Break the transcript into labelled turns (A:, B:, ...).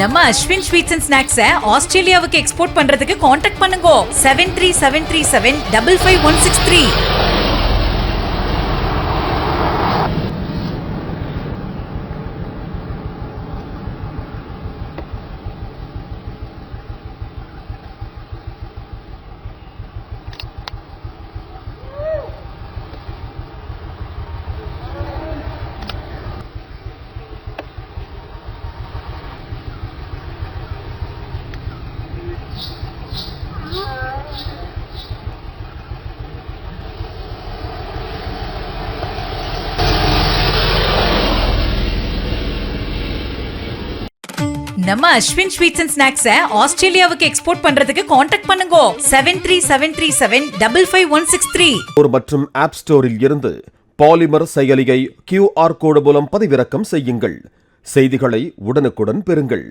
A: நம்ம Ashwin sweets and ஸ்நாக்ஸை ஆஸ்திரேலியாவுக்கு export பண்றதுக்கு காண்டாக்ட் பண்ணுங்க 7373755163. நம்ம அஸ்வின் ஸ்வீட்ஸ் அண்ட் ஸ்நாக்ஸை ஆஸ்திரேலியாவுக்கு எக்ஸ்போர்ட் பண்றதுக்கு காண்டாக்ட் பண்ணுங்க 7373755163.
B: மற்றும் ஆப் ஸ்டோரில் இருந்து பாலிமர் செயலியை QR கோடு மூலம் பதிவிறக்கம் செய்யுங்கள். செய்திகளை உடனுக்குடன் பெறுங்கள்.